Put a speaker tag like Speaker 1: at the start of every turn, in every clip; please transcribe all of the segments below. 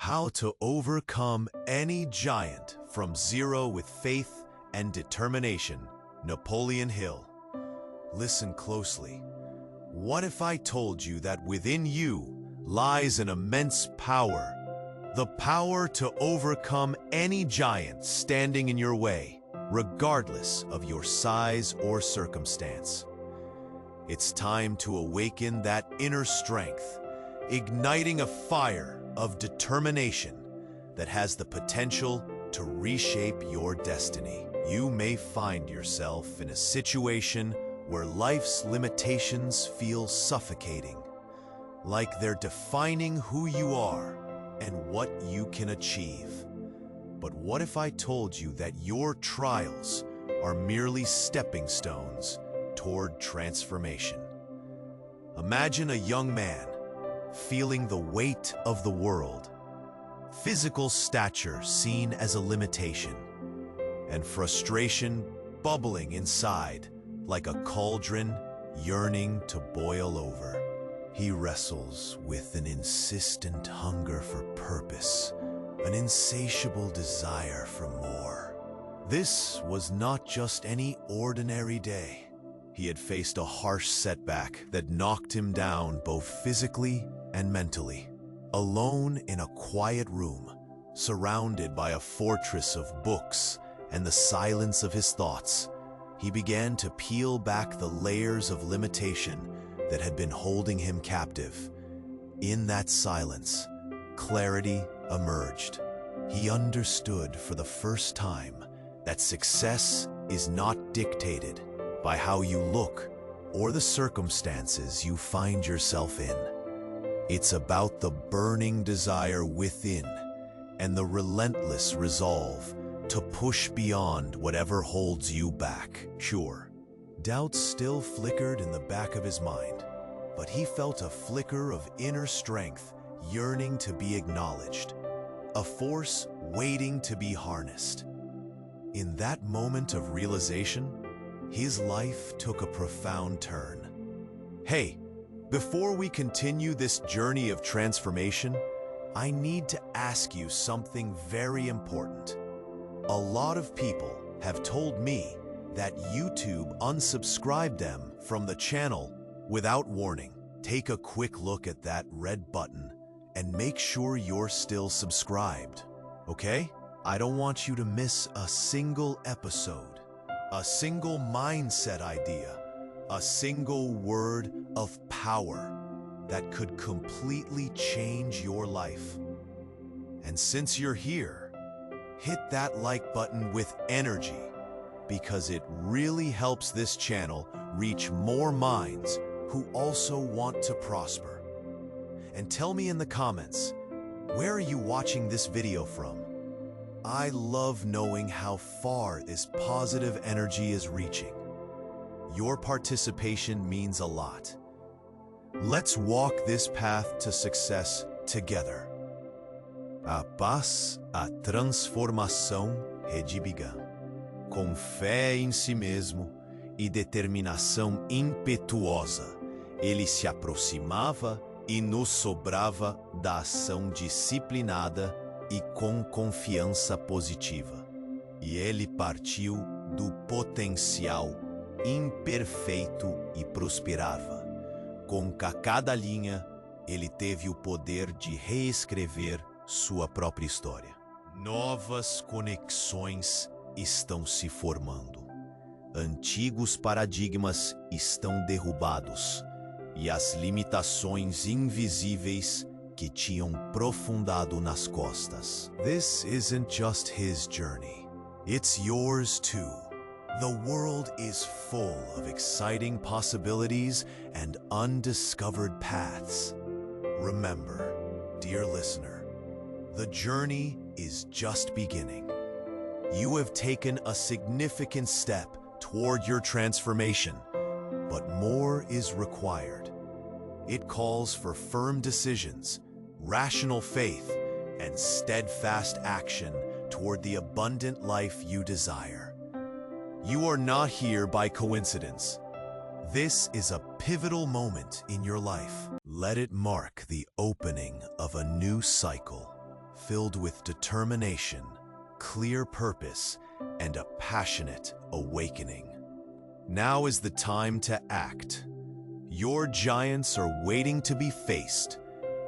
Speaker 1: How to overcome any giant from zero with faith and determination. Napoleon Hill. Listen closely. What if I told you that within you lies an immense power? The power to overcome any giant standing in your way, regardless of your size or circumstance. It's time to awaken that inner strength, igniting a fire of determination that has the potential to reshape your destiny. You may find yourself in a situation where life's limitations feel suffocating, like they're defining who you are and what you can achieve. But what if I told you that your trials are merely stepping stones toward transformation? Imagine a young man feeling the weight of the world, physical stature seen as a limitation, and frustration bubbling inside like a cauldron yearning to boil over. He wrestles with an insistent hunger for purpose, an insatiable desire for more. This was not just any ordinary day. He had faced a harsh setback that knocked him down both physically and mentally. Alone in a quiet room, surrounded by a fortress of books and the silence of his thoughts, he began to peel back the layers of limitation that had been holding him captive. In that silence, clarity emerged. He understood for the first time that success is not dictated by how you look or the circumstances you find yourself in. It's about the burning desire within and the relentless resolve to push beyond whatever holds you back. Sure, doubts still flickered in the back of his mind, but he felt a flicker of inner strength yearning to be acknowledged, a force waiting to be harnessed. In that moment of realization, his life took a profound turn. Hey, before we continue this journey of transformation, I need to ask you something very important. A lot of people have told me that YouTube unsubscribed them from the channel without warning. Take a quick look at that red button and make sure you're still subscribed, okay? I don't want you to miss a single episode, a single mindset idea, a single word of power that could completely change your life. And since you're here, hit that like button with energy, because it really helps this channel reach more minds who also want to prosper. And tell me in the comments, where are you watching this video from? I love knowing how far this positive energy is reaching. Your participation means a lot. Let's walk this path to success together. A paz, a transformação redibiga. Com fé em si mesmo e determinação impetuosa, ele se aproximava e nos sobrava da ação disciplinada e com confiança positiva. E ele partiu do potencial imperfeito e prosperava. Com cada linha, ele teve o poder de reescrever sua própria história. Novas conexões estão se formando. Antigos paradigmas estão derrubados e as limitações invisíveis que tinham profundado nas costas. This isn't just his journey. It's yours too. The world is full of exciting possibilities and undiscovered paths. Remember, dear listener, the journey is just beginning. You have taken a significant step toward your transformation, but more is required. It calls for firm decisions, rational faith, and steadfast action toward the abundant life you desire. You are not here by coincidence. This is a pivotal moment in your life. Let it mark the opening of a new cycle, filled with determination, clear purpose, and a passionate awakening. Now is the time to act. Your giants are waiting to be faced,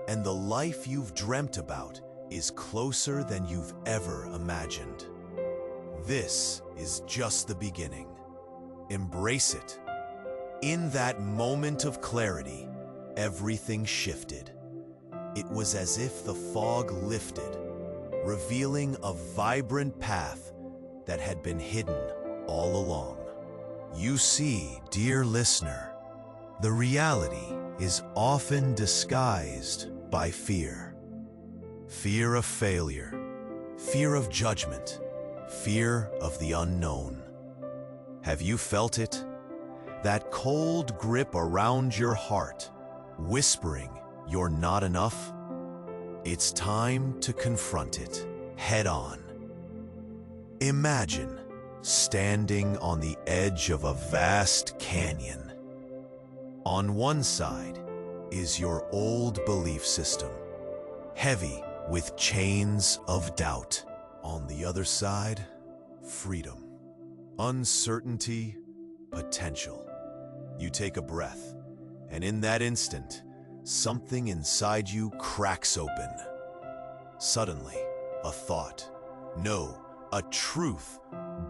Speaker 1: and the life you've dreamt about is closer than you've ever imagined. This is just the beginning. Embrace it. In that moment of clarity, everything shifted. It was as if the fog lifted, revealing a vibrant path that had been hidden all along. You see, dear listener, the reality is often disguised by fear. Fear of failure, fear of judgment, fear of the unknown. Have you felt it? That cold grip around your heart, whispering you're not enough? It's time to confront it head on. Imagine standing on the edge of a vast canyon. On one side is your old belief system, heavy with chains of doubt. On the other side, freedom, uncertainty, potential. You take a breath, and in that instant, something inside you cracks open. Suddenly, a thought, no, a truth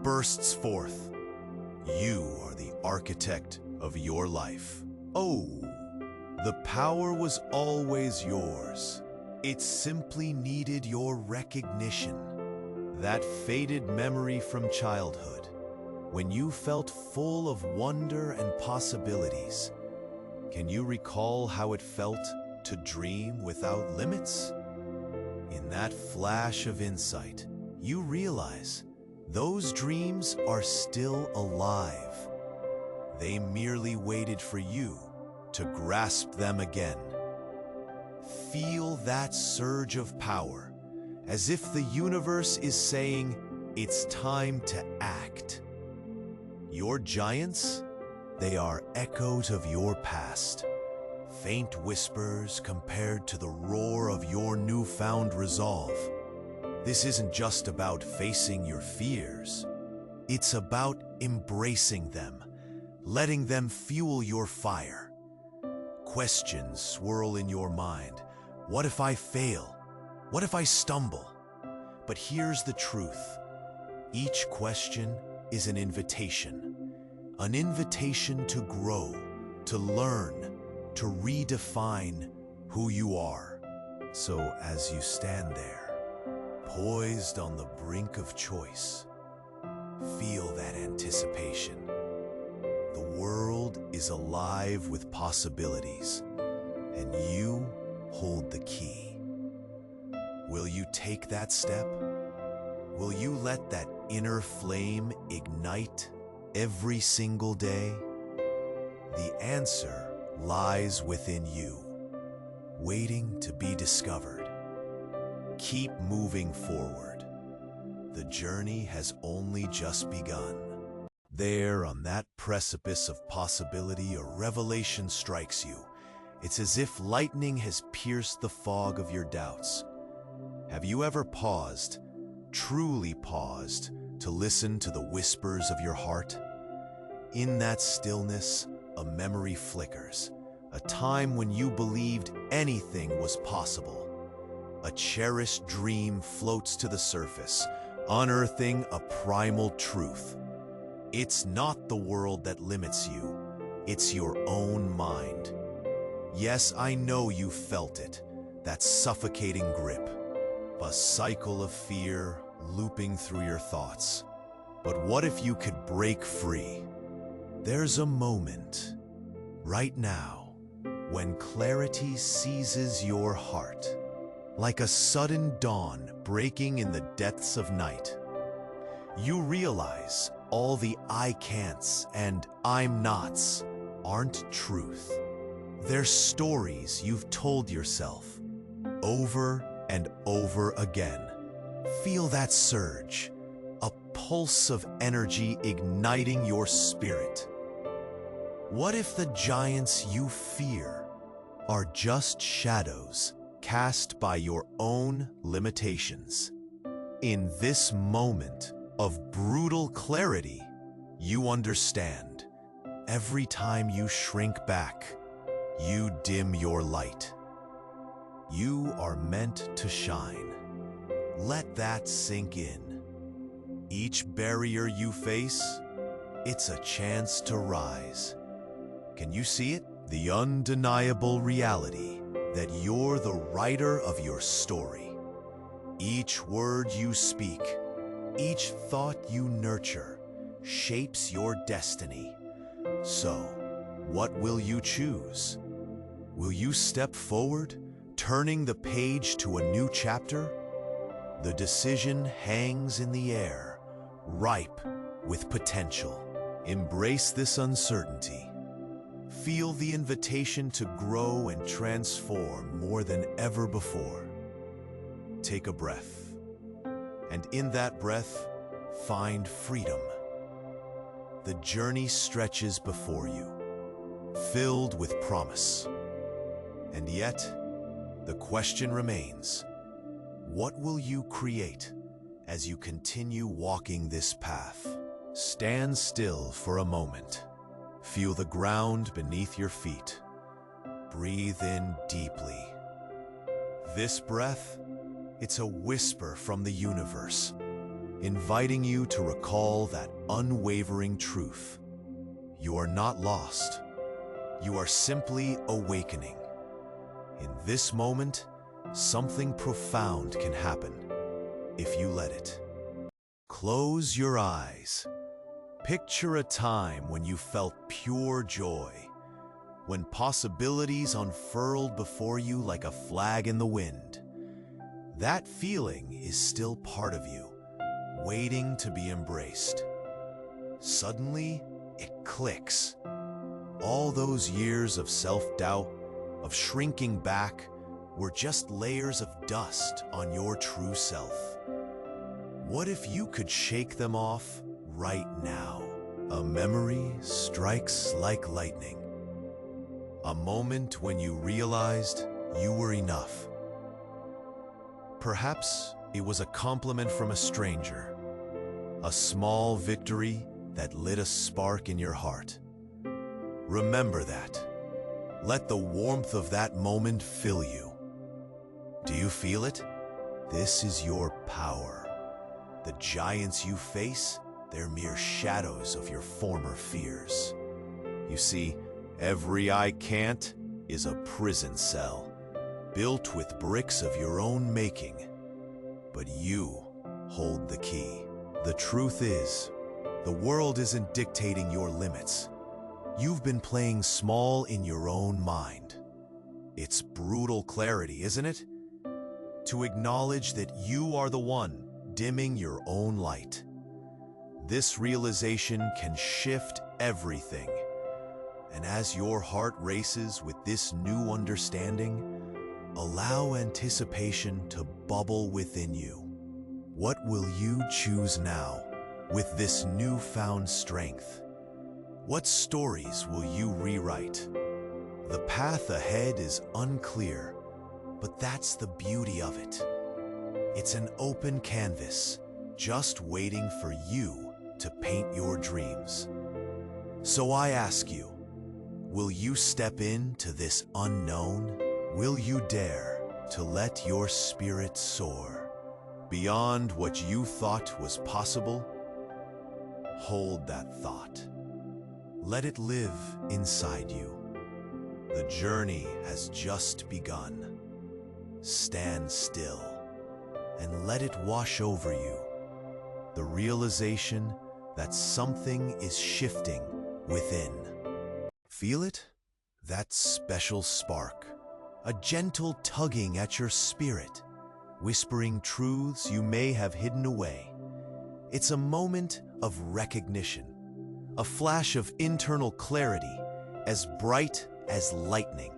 Speaker 1: bursts forth. You are the architect of your life. Oh, the power was always yours. It simply needed your recognition. That faded memory from childhood, when you felt full of wonder and possibilities. Can you recall how it felt to dream without limits? In that flash of insight, you realize those dreams are still alive. They merely waited for you to grasp them again. Feel that surge of power, as if the universe is saying, it's time to act. Your giants, they are echoes of your past, faint whispers compared to the roar of your newfound resolve. This isn't just about facing your fears. It's about embracing them, letting them fuel your fire. Questions swirl in your mind. What if I fail? What if I stumble? But here's the truth. Each question is an invitation to grow, to learn, to redefine who you are. So as you stand there, poised on the brink of choice, feel that anticipation. The world is alive with possibilities, and you hold the key. Will you take that step? Will you let that inner flame ignite every single day? The answer lies within you, waiting to be discovered. Keep moving forward. The journey has only just begun. There, on that precipice of possibility, a revelation strikes you. It's as if lightning has pierced the fog of your doubts. Have you ever paused, truly paused, to listen to the whispers of your heart? In that stillness, a memory flickers, a time when you believed anything was possible. A cherished dream floats to the surface, unearthing a primal truth. It's not the world that limits you, it's your own mind. Yes, I know you felt it, that suffocating grip, a cycle of fear looping through your thoughts. But what if you could break free? There's a moment, right now, when clarity seizes your heart, like a sudden dawn breaking in the depths of night. You realize all the I can'ts and I'm nots aren't truth. They're stories you've told yourself over and over again. Feel that surge, a pulse of energy igniting your spirit. What if the giants you fear are just shadows cast by your own limitations. In this moment of brutal clarity, you understand. Every time you shrink back, you dim your light. You are meant to shine. Let that sink in. Each barrier you face, it's a chance to rise. Can you see it? The undeniable reality that you're the writer of your story. Each word you speak, each thought you nurture, shapes your destiny. So, what will you choose? Will you step forward, turning the page to a new chapter? The decision hangs in the air, ripe with potential. Embrace this uncertainty. Feel the invitation to grow and transform more than ever before. Take a breath, and in that breath, find freedom. The journey stretches before you, filled with promise. And yet, the question remains, what will you create as you continue walking this path? Stand still for a moment. Feel the ground beneath your feet. Breathe in deeply. This breath, it's a whisper from the universe, inviting you to recall that unwavering truth. You are not lost. You are simply awakening. In this moment, something profound can happen if you let it. Close your eyes. Picture a time when you felt pure joy, when possibilities unfurled before you like a flag in the wind. That feeling is still part of you, waiting to be embraced. Suddenly, it clicks. All those years of self-doubt, of shrinking back, were just layers of dust on your true self. What if you could shake them off right now? A memory strikes like lightning. A moment when you realized you were enough. Perhaps it was a compliment from a stranger, a small victory that lit a spark in your heart. Remember that. Let the warmth of that moment fill you. Do you feel it? This is your power. The giants you face, they're mere shadows of your former fears. You see, every "I can't" is a prison cell, built with bricks of your own making. But you hold the key. The truth is, the world isn't dictating your limits. You've been playing small in your own mind. It's brutal clarity, isn't it? To acknowledge that you are the one dimming your own light. This realization can shift everything. And as your heart races with this new understanding, allow anticipation to bubble within you. What will you choose now with this newfound strength? What stories will you rewrite? The path ahead is unclear, but that's the beauty of it. It's an open canvas, just waiting for you to paint your dreams. So I ask you, will you step into this unknown? Will you dare to let your spirit soar beyond what you thought was possible? Hold that thought. Let it live inside you. The journey has just begun. Stand still and let it wash over you. The realization that something is shifting within. Feel it? That special spark. A gentle tugging at your spirit, whispering truths you may have hidden away. It's a moment of recognition, a flash of internal clarity, as bright as lightning.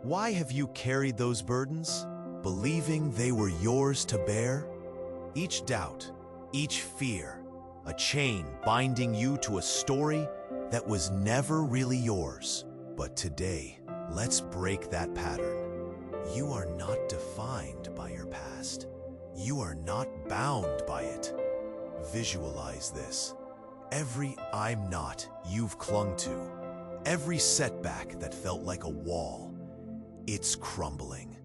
Speaker 1: Why have you carried those burdens, believing they were yours to bear? Each doubt, each fear, a chain binding you to a story that was never really yours. But today, let's break that pattern. You are not defined by your past. You are not bound by it. Visualize this. Every I'm not you've clung to, every setback that felt like a wall, it's crumbling.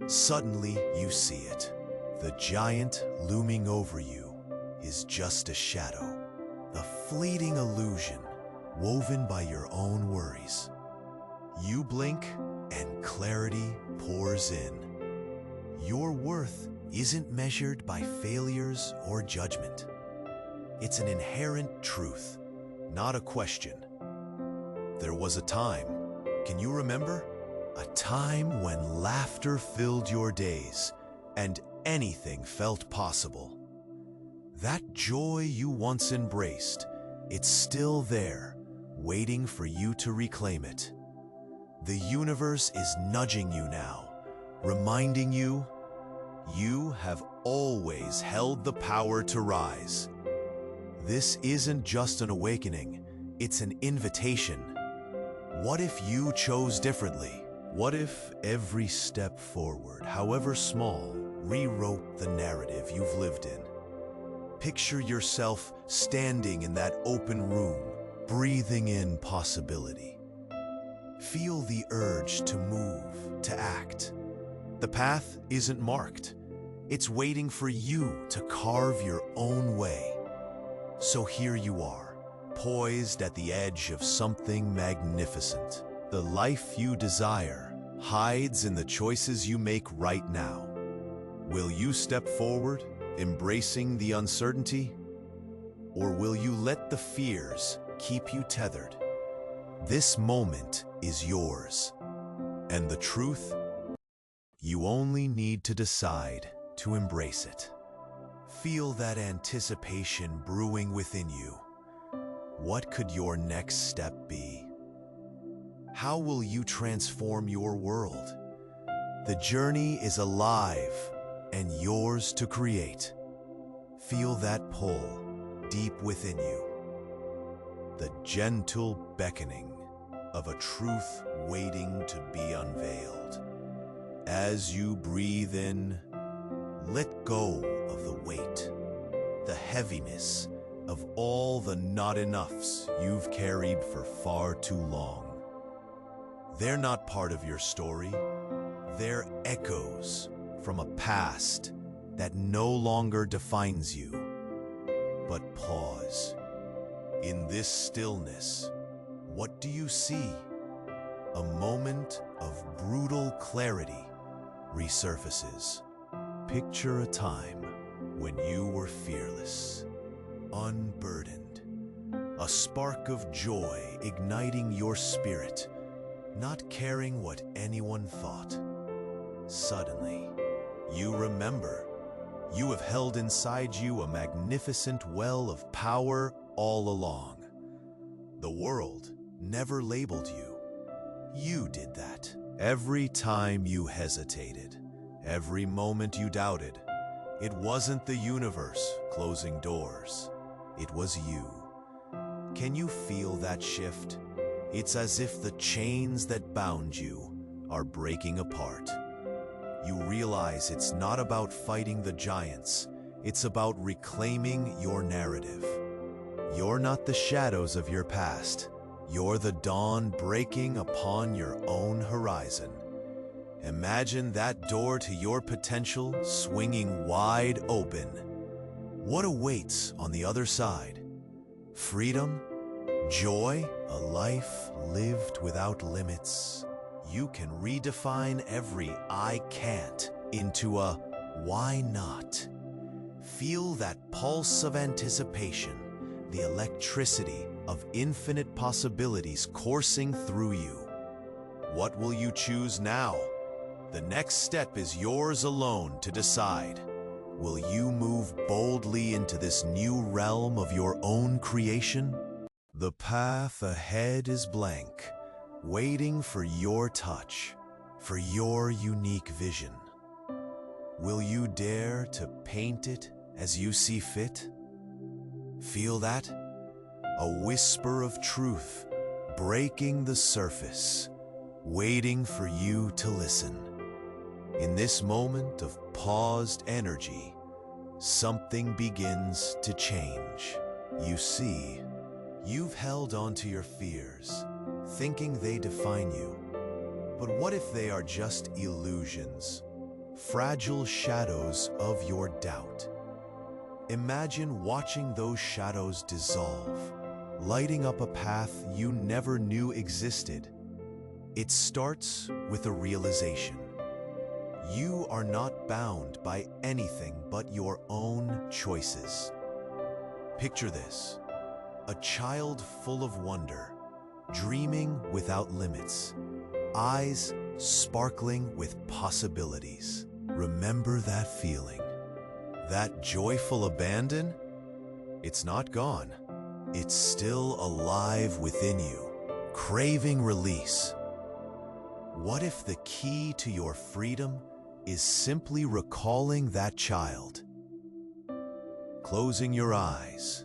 Speaker 1: Suddenly you see it. The giant looming over you is just a shadow, a fleeting illusion woven by your own worries. You blink and clarity pours in. Your worth isn't measured by failures or judgment. It's an inherent truth, not a question. There was a time, can you remember? A time when laughter filled your days and anything felt possible. That joy you once embraced, it's still there, waiting for you to reclaim it. The universe is nudging you now, reminding you, you have always held the power to rise. This isn't just an awakening, it's an invitation. What if you chose differently? What if every step forward, however small, rewrote the narrative you've lived in? Picture yourself standing in that open room, breathing in possibility. Feel the urge to move, to act. The path isn't marked. It's waiting for you to carve your own way. So here you are, poised at the edge of something magnificent. The life you desire hides in the choices you make right now. Will you step forward, embracing the uncertainty? Or will you let the fears keep you tethered? This moment is yours. And the truth? You only need to decide to embrace it. Feel that anticipation brewing within you. What could your next step be? How will you transform your world? The journey is alive and yours to create. Feel that pull deep within you. The gentle beckoning of a truth waiting to be unveiled. As you breathe in, let go of the weight, the heaviness of all the not enoughs you've carried for far too long. They're not part of your story. They're echoes from a past that no longer defines you. But pause. In this stillness, what do you see? A moment of brutal clarity resurfaces. Picture a time when you were fearless, unburdened, a spark of joy igniting your spirit, not caring what anyone thought. Suddenly, you remember, you have held inside you a magnificent well of power all along. The world never labeled you. You did that. Every time you hesitated, every moment you doubted, it wasn't the universe closing doors. It was you. Can you feel that shift? It's as if the chains that bound you are breaking apart. You realize it's not about fighting the giants. It's about reclaiming your narrative. You're not the shadows of your past. You're the dawn breaking upon your own horizon. Imagine that door to your potential swinging wide open. What awaits on the other side? Freedom? Joy? A life lived without limits. You can redefine every I can't into a why not. Feel that pulse of anticipation, the electricity of infinite possibilities coursing through you. What will you choose now? The next step is yours alone to decide. Will you move boldly into this new realm of your own creation? The path ahead is blank, waiting for your touch, for your unique vision. Will you dare to paint it as you see fit? Feel that? A whisper of truth breaking the surface, waiting for you to listen. In this moment of paused energy, something begins to change. You see, you've held onto your fears, thinking they define you. But what if they are just illusions, fragile shadows of your doubt? Imagine watching those shadows dissolve, lighting up a path you never knew existed. It starts with a realization. You are not bound by anything but your own choices. Picture this: a child full of wonder, dreaming without limits, eyes sparkling with possibilities. Remember that feeling, that joyful abandon? It's not gone. It's still alive within you, craving release. What if the key to your freedom is simply recalling that child? Closing your eyes,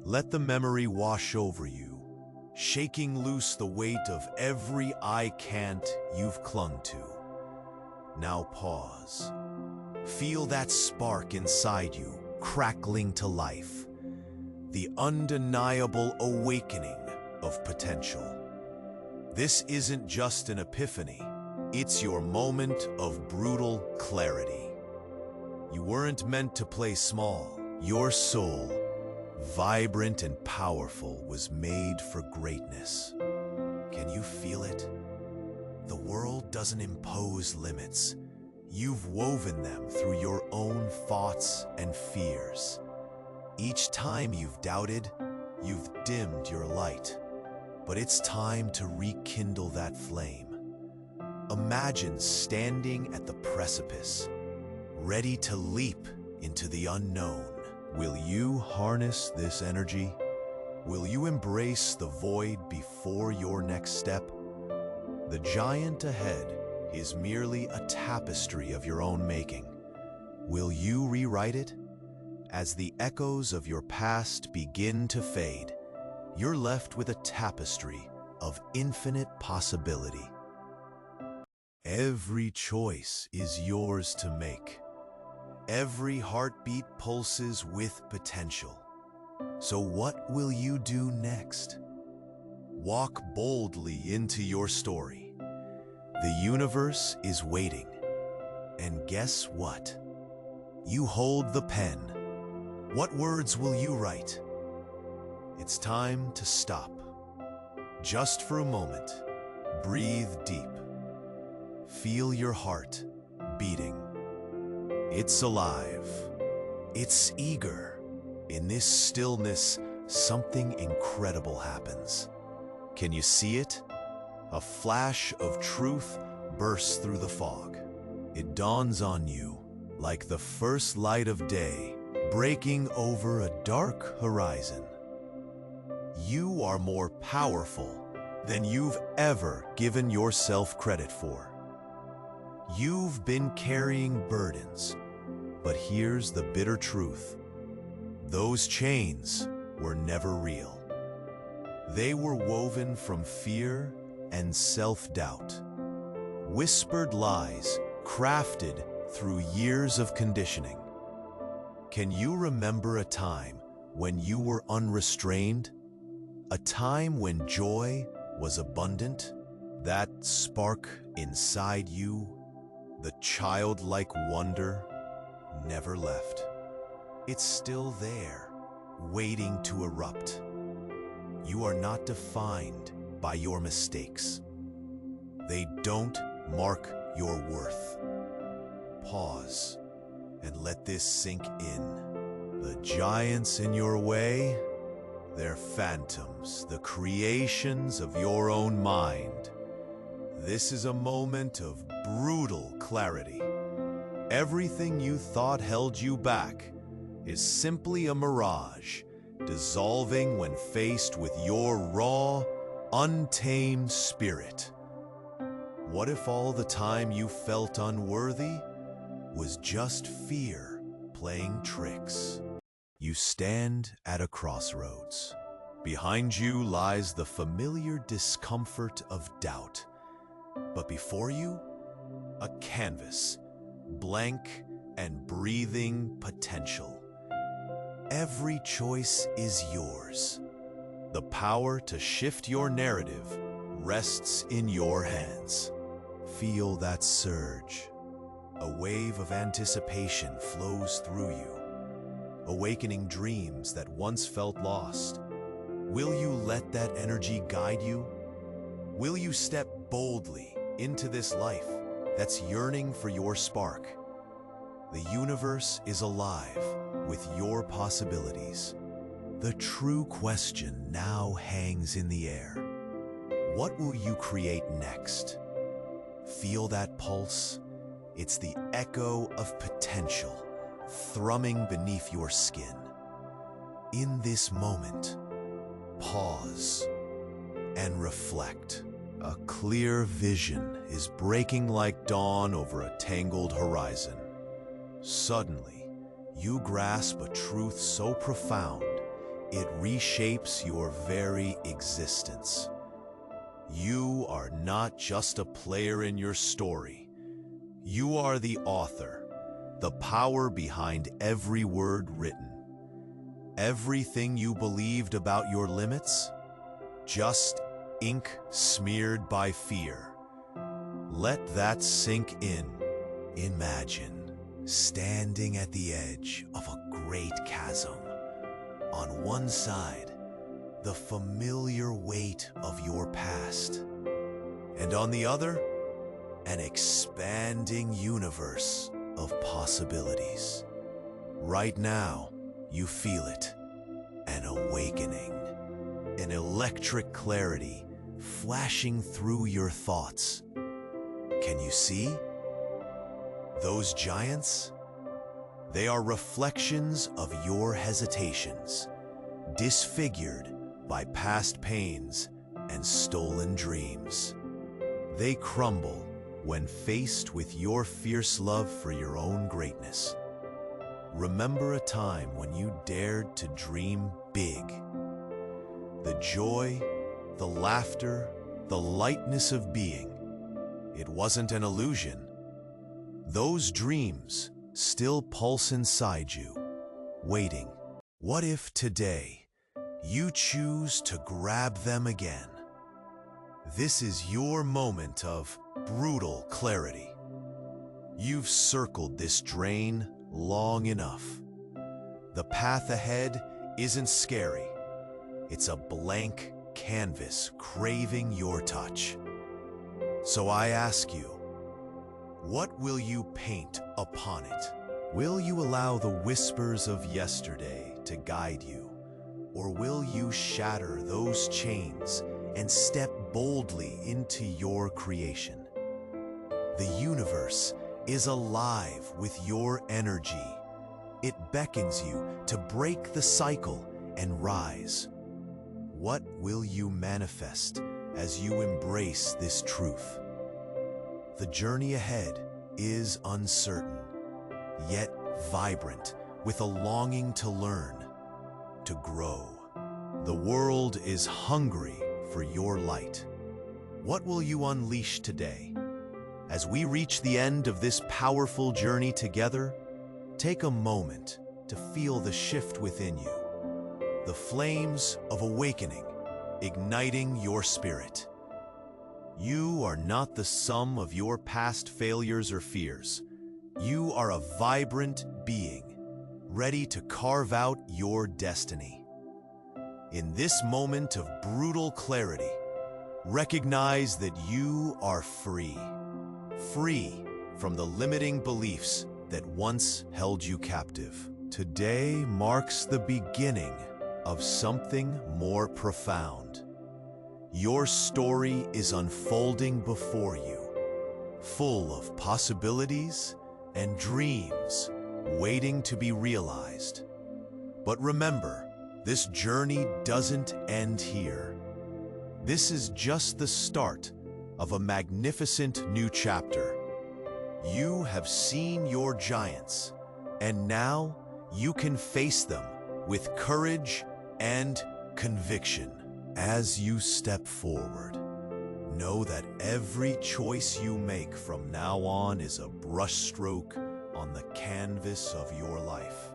Speaker 1: let the memory wash over you, shaking loose the weight of every "I can't" you've clung to. Now pause. Feel that spark inside you crackling to life, the undeniable awakening of potential. This isn't just an epiphany, it's your moment of brutal clarity. You weren't meant to play small. Your soul, vibrant and powerful, was made for greatness. Can you feel it? The world doesn't impose limits. You've woven them through your own thoughts and fears. Each time you've doubted, you've dimmed your light. But it's time to rekindle that flame. Imagine standing at the precipice, ready to leap into the unknown. Will you harness this energy? Will you embrace the void before your next step? The giant ahead is merely a tapestry of your own making. Will you rewrite it? As the echoes of your past begin to fade, you're left with a tapestry of infinite possibility. Every choice is yours to make. Every heartbeat pulses with potential. So what will you do next? Walk boldly into your story. The universe is waiting. And guess what? You hold the pen. What words will you write? It's time to stop. Just for a moment, breathe deep. Feel your heart beating. It's alive. It's eager. In this stillness, something incredible happens. Can you see it? A flash of truth bursts through the fog. It dawns on you like the first light of day, breaking over a dark horizon. You are more powerful than you've ever given yourself credit for. You've been carrying burdens, but here's the bitter truth. Those chains were never real. They were woven from fear and self-doubt. Whispered lies crafted through years of conditioning. Can you remember a time when you were unrestrained? A time when joy was abundant? That spark inside you, the childlike wonder, never left. It's still there, waiting to erupt. You are not defined by your mistakes. They don't mark your worth. Pause and let this sink in. The giants in your way, they're phantoms, the creations of your own mind. This is a moment of brutal clarity. Everything you thought held you back is simply a mirage, dissolving when faced with your raw, untamed spirit. What if all the time you felt unworthy was just fear playing tricks? You stand at a crossroads. Behind you lies the familiar discomfort of doubt. But before you, a canvas, blank and breathing potential. Every choice is yours. The power to shift your narrative rests in your hands. Feel that surge. A wave of anticipation flows through you, awakening dreams that once felt lost. Will you let that energy guide you? Will you step boldly into this life that's yearning for your spark? The universe is alive with your possibilities. The true question now hangs in the air. What will you create next? Feel that pulse? It's the echo of potential thrumming beneath your skin. In this moment, pause and reflect. A clear vision is breaking like dawn over a tangled horizon. Suddenly, you grasp a truth so profound, it reshapes your very existence. You are not just a player in your story. You are the author, the power behind every word written. Everything you believed about your limits? Just ink smeared by fear. Let that sink in. Imagine standing at the edge of a great chasm. On one side, the familiar weight of your past, and on the other, an expanding universe of possibilities. Right now, you feel it, an awakening, an electric clarity flashing through your thoughts. Can you see? Those giants? They are reflections of your hesitations, disfigured by past pains and stolen dreams. They crumble when faced with your fierce love for your own greatness. Remember a time when you dared to dream big. The joy, the laughter, the lightness of being. It wasn't an illusion. Those dreams still pulse inside you, waiting. What if today you choose to grab them again? This is your moment of brutal clarity. You've circled this drain long enough. The path ahead isn't scary. It's a blank canvas craving your touch. So I ask you, what will you paint upon it? Will you allow the whispers of yesterday to guide you? Or will you shatter those chains and step boldly into your creation? The universe is alive with your energy. It beckons you to break the cycle and rise. What will you manifest as you embrace this truth? The journey ahead is uncertain, yet vibrant with a longing to learn, to grow. The world is hungry for your light. What will you unleash today? As we reach the end of this powerful journey together, take a moment to feel the shift within you, the flames of awakening, igniting your spirit. You are not the sum of your past failures or fears. You are a vibrant being, ready to carve out your destiny. In this moment of brutal clarity, recognize that you are free. Free from the limiting beliefs that once held you captive. Today marks the beginning of something more profound. Your story is unfolding before you, full of possibilities and dreams waiting to be realized. But remember, this journey doesn't end here. This is just the start of a magnificent new chapter. You have seen your giants, and now you can face them with courage and conviction. As you step forward, Know that every choice you make from now on is a brushstroke on the canvas of your life.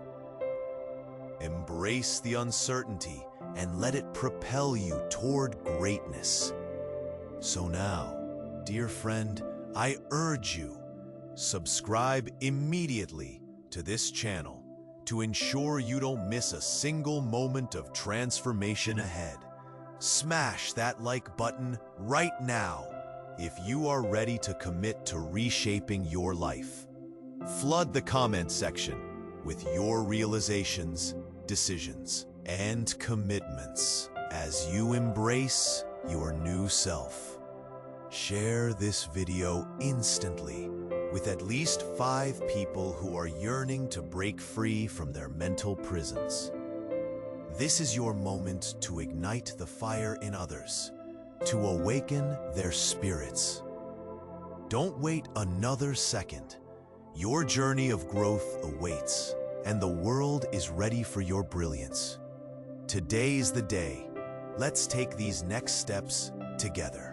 Speaker 1: Embrace the uncertainty and let it propel you toward greatness. So now, dear friend, I urge you, subscribe immediately to this channel to ensure you don't miss a single moment of transformation ahead. Smash that like button right now if you are ready to commit to reshaping your life. Flood the comment section with your realizations, decisions, and commitments as you embrace your new self. Share this video instantly with at least 5 people who are yearning to break free from their mental prisons. This is your moment to ignite the fire in others, to awaken their spirits. Don't wait another second. Your journey of growth awaits, and the world is ready for your brilliance. Today is the day. Let's take these next steps together.